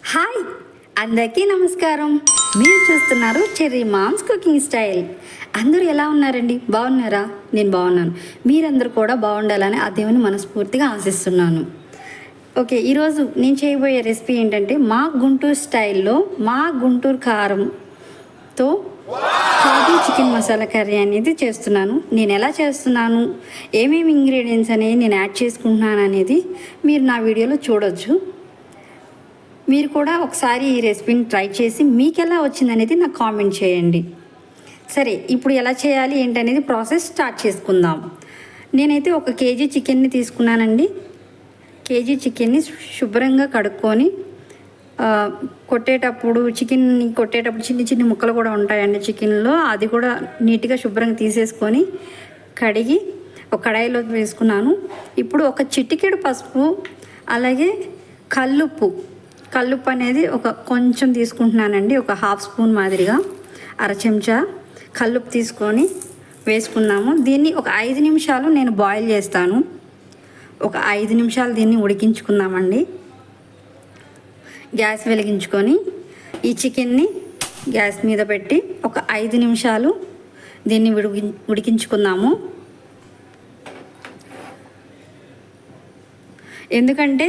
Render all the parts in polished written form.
Hi అందరికీ నమస్కారం. మీరు చూస్తున్నారు చెర్రీ మామ్స్ కుకింగ్ స్టైల్. అందరూ ఎలా ఉన్నారండి? బాగున్నారా? నేను బాగున్నాను. మీరందరూ కూడా బాగుండాలని ఆ దేవుని మనస్ఫూర్తిగా ఆశిస్తున్నాను. ఓకే, ఈరోజు నేను చేయబోయే రెసిపీ ఏంటంటే మా గుంటూరు స్టైల్లో మా గుంటూరు కారంతో కాజు చికెన్ మసాలా కర్రీ అనేది చేస్తున్నాను. నేను ఎలా చేస్తున్నాను, ఏమేమి ఇంగ్రీడియంట్స్ అనేవి నేను యాడ్ చేసుకుంటున్నాను అనేది మీరు నా వీడియోలో చూడొచ్చు. మీరు కూడా ఒకసారి ఈ రెసిపీని ట్రై చేసి మీకు ఎలా వచ్చిందనేది నాకు కామెంట్ చేయండి. సరే, ఇప్పుడు ఎలా చేయాలి ఏంటనేది ప్రాసెస్ స్టార్ట్ చేసుకుందాం. నేనైతే 1 కేజీ చికెన్ని తీసుకున్నానండి. కేజీ చికెన్ని శుభ్రంగా కడుక్కొని చికెన్ని కొట్టేటప్పుడు చిన్న చిన్న ముక్కలు కూడా ఉంటాయండి చికెన్లో. అది కూడా నీట్గా శుభ్రంగా తీసేసుకొని కడిగి ఒక కడాయిలో వేసుకున్నాను. ఇప్పుడు 1 చిటికెడు పసుపు, అలాగే కల్లుప్పు అనేది కొంచెం తీసుకుంటున్నానండి. 1/2 స్పూన్ మాదిరిగా, 1/2 చెంచా కల్లుప్పు తీసుకొని వేసుకున్నాము. దీన్ని 5 నిమిషాలు నేను బాయిల్ చేస్తాను. 5 నిమిషాలు దీన్ని ఉడికించుకుందామండి. గ్యాస్ వెలిగించుకొని ఈ చికెన్ని గ్యాస్ మీద పెట్టి 5 నిమిషాలు దీన్ని ఉడికించుకుందాము. ఎందుకంటే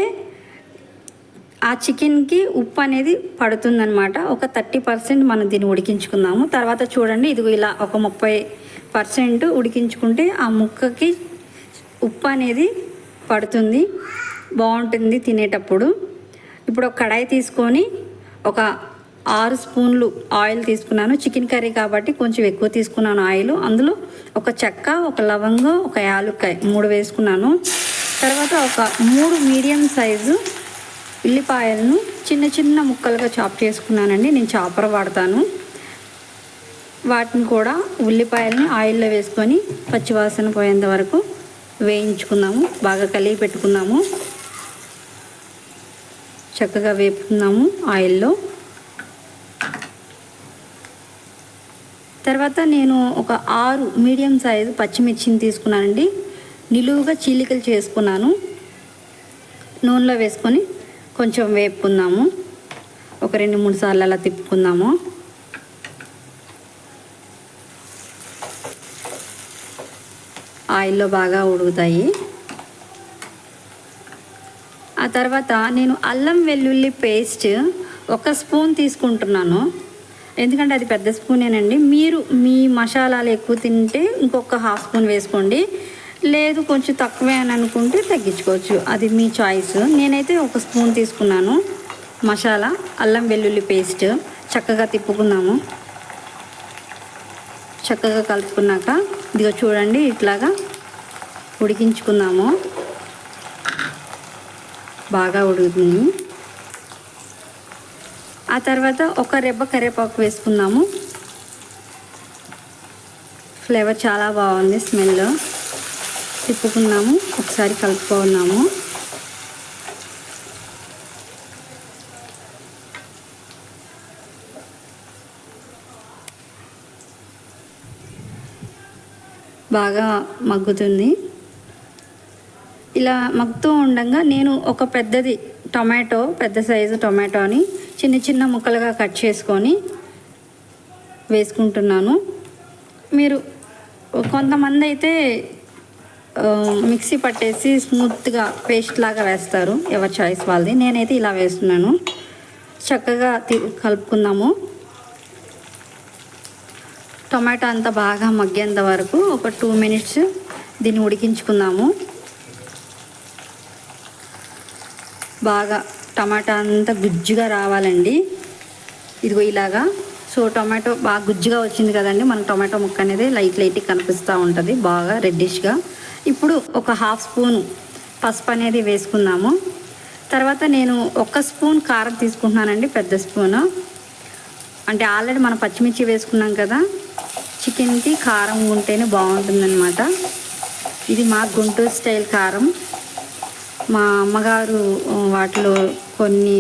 ఆ చికెన్కి ఉప్పు అనేది పడుతుందన్నమాట. 30% మనం దీన్ని ఉడికించుకుందాము. తర్వాత చూడండి, ఇదిగో ఇలా 30% ఉడికించుకుంటే ఆ ముక్కకి ఉప్పు అనేది పడుతుంది, బాగుంటుంది తినేటప్పుడు. ఇప్పుడు ఒక కడాయి తీసుకొని 6 స్పూన్లు ఆయిల్ తీసుకున్నాను. చికెన్ కర్రీ కాబట్టి కొంచెం ఎక్కువ తీసుకున్నాను ఆయిల్. అందులో 1 చెక్క, 1 లవంగం, 1 యాలుక్కాయ 3 వేసుకున్నాను. తర్వాత 3 మీడియం సైజు ఉల్లిపాయలను చిన్న చిన్న ముక్కలుగా చాప్ చేసుకున్నానండి. నేను చాపర్ వాడతాను. వాటిని కూడా ఉల్లిపాయలని ఆయిల్లో వేసుకొని పచ్చివాసన పోయేంత వరకు వేయించుకుందాము. బాగా కలిగి పెట్టుకుందాము. చక్కగా వేపుకుందాము ఆయిల్లో. తర్వాత నేను 6 మీడియం సైజు పచ్చిమిర్చిని తీసుకున్నానండి. నిలువుగా చీలికలు చేసుకున్నాను. నూనెలో వేసుకొని కొంచెం వేపుకుందాము. 2-3 సార్లు అలా తిప్పుకుందాము. ఆయిల్లో బాగా ఉడుకుతాయి. ఆ తర్వాత నేను అల్లం వెల్లుల్లి పేస్ట్ 1 స్పూన్ తీసుకుంటున్నాను. ఎందుకంటే అది పెద్ద స్పూనేనండి. మీరు మీ మసాలాలు ఎక్కువ తింటే ఇంకొక 1/2 స్పూన్ వేసుకోండి. లేదు కొంచెం తక్కువే అని అనుకుంటే తగ్గించుకోవచ్చు, అది మీ చాయిస్. నేనైతే 1 స్పూన్ తీసుకున్నాను మసాలా అల్లం వెల్లుల్లి పేస్ట్. చక్కగా తిప్పుకుందాము. చక్కగా కలుపుకున్నాక ఇదిగో చూడండి, ఇట్లాగా ఉడికించుకుందాము. బాగా ఉడుకుతుంది. ఆ తర్వాత 1 రెబ్బ కరివేపాకు వేసుకుందాము. ఫ్లేవర్ చాలా బాగుంది, స్మెల్. తిప్పుకుందాము, ఒకసారి కలుపుకున్నాము. బాగా మగ్గుతుంది. ఇలా మగ్గుతూ ఉండగా నేను ఒక పెద్ద సైజు టొమాటోని చిన్న చిన్న ముక్కలుగా కట్ చేసుకొని వేసుకుంటున్నాను. మీరు కొంతమంది అయితే మిక్సీ పట్టేసి స్మూత్గా పేస్ట్ లాగా వేస్తారు, ఎవరి చాయిస్ వాళ్ళది. నేనైతే ఇలా వేస్తున్నాను. చక్కగా కలుపుకుందాము. టొమాటో అంతా బాగా మగ్గేంత వరకు 2 మినిట్స్ దీన్ని ఉడికించుకుందాము. బాగా టమాటా అంతా గుజ్జుగా రావాలండి. ఇదిగో ఇలాగా. సో టొమాటో బాగా గుజ్జుగా వచ్చింది కదండి. మన టొమాటో ముక్క అనేది లైట్గా కనిపిస్తూ ఉంటుంది, బాగా రెడ్డిష్గా. ఇప్పుడు 1/2 స్పూన్ పసుపు అనేది వేసుకుందాము. తర్వాత నేను 1 స్పూన్ కారం తీసుకుంటున్నానండి, పెద్ద స్పూను. అంటే ఆల్రెడీ మనం పచ్చిమిర్చి వేసుకున్నాం కదా, చికెన్కి కారం ఉంటేనే బాగుంటుందన్నమాట. ఇది మా గుంటూరు స్టైల్ కారం. మా అమ్మగారు వాటిలో కొన్ని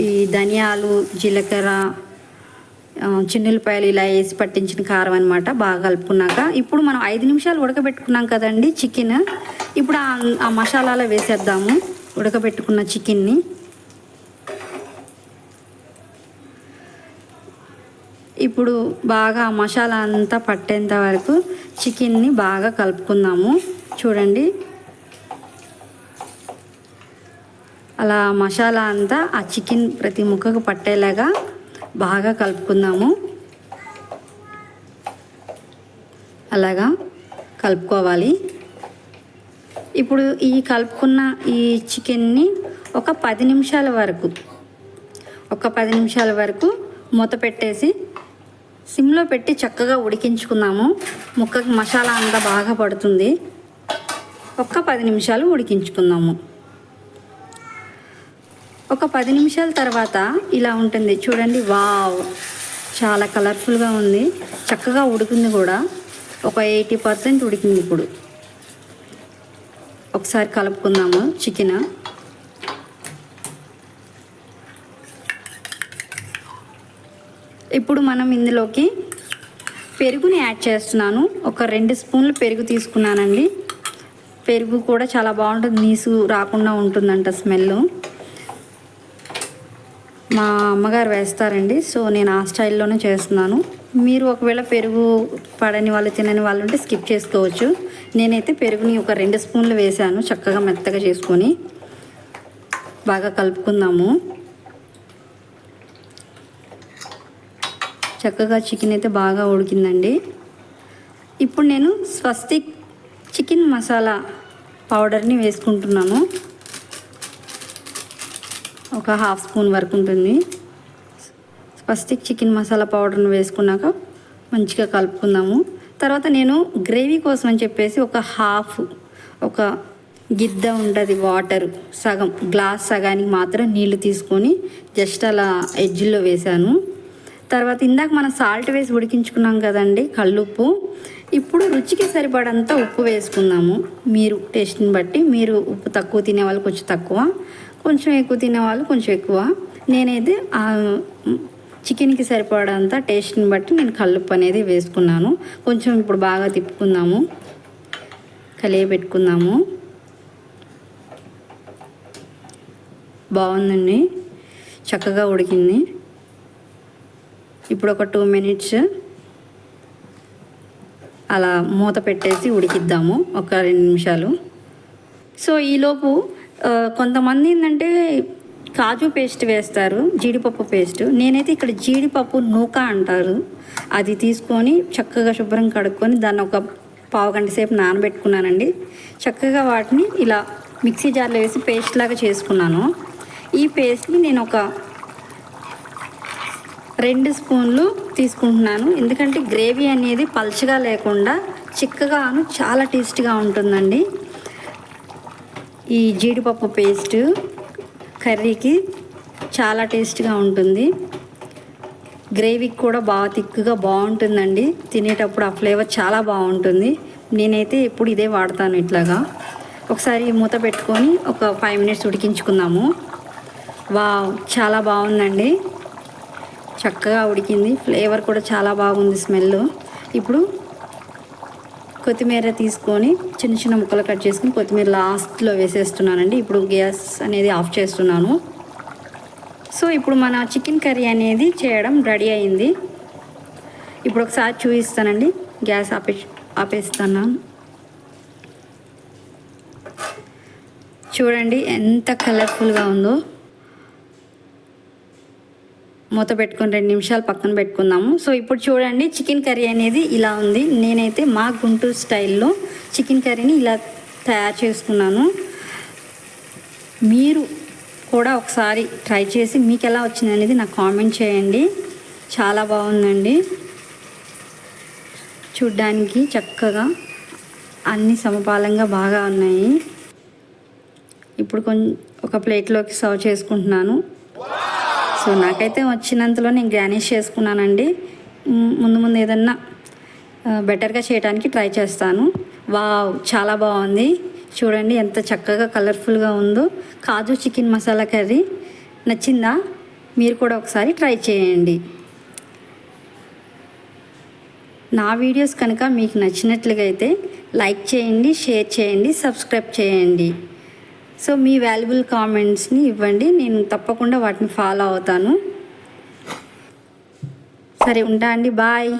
ఈ ధనియాలు, జీలకర్ర, చిన్నులపాయలు ఇలా వేసి పట్టించిన కారం అనమాట. బాగా కలుపుకున్నాక ఇప్పుడు మనం 5 నిమిషాలు ఉడకబెట్టుకున్నాం కదండి చికెన్. ఇప్పుడు ఆ మసాలాలో వేసేద్దాము ఉడకబెట్టుకున్న చికెన్ని. ఇప్పుడు బాగా ఆ మసాలా అంతా పట్టేంత వరకు చికెన్ని బాగా కలుపుకుందాము. చూడండి, అలా మసాలా అంతా ఆ చికెన్ ప్రతి ముక్కకు పట్టేలాగా బాగా కలుపుకుందాము. అలాగా కలుపుకోవాలి. ఇప్పుడు ఈ కలుపుకున్న ఈ చికెన్ని ఒక 10 నిమిషాల వరకు మూత పెట్టేసి సిమ్లో పెట్టి చక్కగా ఉడికించుకుందాము. ముక్కకి మసాలా అంతా బాగా పడుతుంది. ఒక 10 నిమిషాలు ఉడికించుకుందాము. ఒక 10 నిమిషాల తర్వాత ఇలా ఉంటుంది చూడండి. వావ్, చాలా కలర్ఫుల్గా ఉంది. చక్కగా ఉడికింది కూడా. ఒక 80% ఉడికింది. ఇప్పుడు ఒకసారి కలుపుకుందాము చికెన్. ఇప్పుడు మనం ఇందులోకి పెరుగుని యాడ్ చేస్తున్నాను. ఒక 2 స్పూన్లు పెరుగు తీసుకున్నానండి. పెరుగు కూడా చాలా బాగుంటుంది, నీసు రాకుండా ఉంటుందంట స్మెల్. మా అమ్మగారు వేస్తారండి, సో నేను ఆ స్టైల్లోనే చేస్తున్నాను. మీరు ఒకవేళ పెరుగు పడని వాళ్ళు, తినని వాళ్ళు ఉంటే స్కిప్ చేసుకోవచ్చు. నేనైతే పెరుగుని ఒక 2 స్పూన్లు వేసాను. చక్కగా మెత్తగా చేసుకొని బాగా కలుపుకుందాము. చక్కగా చికెన్ అయితే బాగా ఉడికిందండి. ఇప్పుడు నేను స్వస్తిక్ చికెన్ మసాలా పౌడర్ని వేసుకుంటున్నాను. ఒక 1/2 స్పూన్ వరకు ఉంటుంది. స్వస్తిక్ చికెన్ మసాలా పౌడర్ని వేసుకున్నాక మంచిగా కలుపుకుందాము. తర్వాత నేను గ్రేవీ కోసం అని చెప్పేసి ఒక గిద్ద ఉంటుంది వాటర్, సగం గ్లాస్ సగానికి మాత్రం నీళ్లు తీసుకొని జస్ట్ అలా ఎడ్జ్లో వేసాను. తర్వాత ఇందాక మనం సాల్ట్ వేసి ఉడికించుకున్నాం కదండి, కల్లుప్పు. ఇప్పుడు రుచికి సరిపడంత ఉప్పు వేసుకుందాము. మీరు టేస్ట్ని బట్టి, మీరు ఉప్పు తక్కువ తినేవాళ్ళు కొంచెం తక్కువ, కొంచెం ఎక్కువ తినేవాళ్ళు కొంచెం ఎక్కువ. నేనైతే చికెన్కి సరిపడంత టేస్ట్ని బట్టి నేను కల్లుప్పు అనేది వేసుకున్నాను. కొంచెం ఇప్పుడు బాగా తిప్పుకుందాము, కలియబెట్టుకుందాము. బాగుందండి, చక్కగా ఉడికింది. ఇప్పుడు ఒక 2 మినిట్స్ అలా మూత పెట్టేసి ఉడికిద్దాము, ఒక 2 నిమిషాలు. సో ఈలోపు కొంతమంది ఏంటంటే కాజు పేస్ట్ వేస్తారు, జీడిపప్పు పేస్ట్. నేనైతే ఇక్కడ జీడిపప్పు నూక అంటారు, అది తీసుకొని చక్కగా శుభ్రం కడుక్కొని దాన్ని ఒక పావు గంట సేపు నానబెట్టుకున్నానండి. చక్కగా వాటిని ఇలా మిక్సీ జార్లో వేసి పేస్ట్ లాగా చేసుకున్నాను. ఈ పేస్ట్ని నేను ఒక 2 స్పూన్లు తీసుకుంటున్నాను. ఎందుకంటే గ్రేవీ అనేది పల్చగా లేకుండా చిక్కగాను చాలా టేస్ట్గా ఉంటుందండి. ఈ జీడిపప్పు పేస్ట్ కర్రీకి చాలా టేస్ట్గా ఉంటుంది. గ్రేవీకి కూడా బాగా తిక్కుగా బాగుంటుందండి. తినేటప్పుడు ఆ ఫ్లేవర్ చాలా బాగుంటుంది. నేనైతే ఎప్పుడు ఇదే వాడతాను. ఇట్లాగా ఒకసారి మూత పెట్టుకొని ఒక 5 మినిట్స్ ఉడికించుకుందాము. వావ్, చాలా బాగుందండి, చక్కగా ఉడికింది. ఫ్లేవర్ కూడా చాలా బాగుంది, స్మెల్. ఇప్పుడు కొత్తిమీర తీసుకొని చిన్న చిన్న ముక్కలు కట్ చేసుకుని కొత్తిమీర లాస్ట్లో వేసేస్తున్నానండి. ఇప్పుడు గ్యాస్ అనేది ఆఫ్ చేస్తున్నాను. సో ఇప్పుడు మన చికెన్ కర్రీ అనేది చేయడం రెడీ అయింది. ఇప్పుడు ఒకసారి చూపిస్తానండి. గ్యాస్ ఆపేస్తాను. చూడండి ఎంత కలర్ఫుల్గా ఉందో. మూత పెట్టుకొని 2 నిమిషాలు పక్కన పెట్టుకుందాము. సో ఇప్పుడు చూడండి, చికెన్ కర్రీ అనేది ఇలా ఉంది. నేనైతే మా గుంటూరు స్టైల్లో చికెన్ కర్రీని ఇలా తయారు చేసుకున్నాను. మీరు కూడా ఒకసారి ట్రై చేసి మీకు ఎలా వచ్చింది అనేది నాకు కామెంట్ చేయండి. చాలా బాగుందండి, చూడ్డానికి చక్కగా అన్ని సమపాలంగా బాగా ఉన్నాయి. ఇప్పుడు ఒక ప్లేట్లోకి సర్వ్ చేసుకుంటున్నాను. సో నాకైతే వచ్చినంతలో నేను గార్నిష్ చేసుకున్నానండి. ముందు ఏదన్నా బెటర్గా చేయడానికి ట్రై చేస్తాను. వావ్, చాలా బాగుంది. చూడండి ఎంత చక్కగా కలర్ఫుల్గా ఉందో. కాజు చికెన్ మసాలా కర్రీ నచ్చిందా? మీరు కూడా ఒకసారి ట్రై చేయండి. నా వీడియోస్ కనుక మీకు నచ్చినట్లుగా అయితే లైక్ చేయండి, షేర్ చేయండి, సబ్స్క్రైబ్ చేయండి. సో మీ వాల్యుబుల్ కామెంట్స్ని ఇవ్వండి, నేను తప్పకుండా వాటిని ఫాలో అవుతాను. సరే ఉంటా అండి, బాయ్.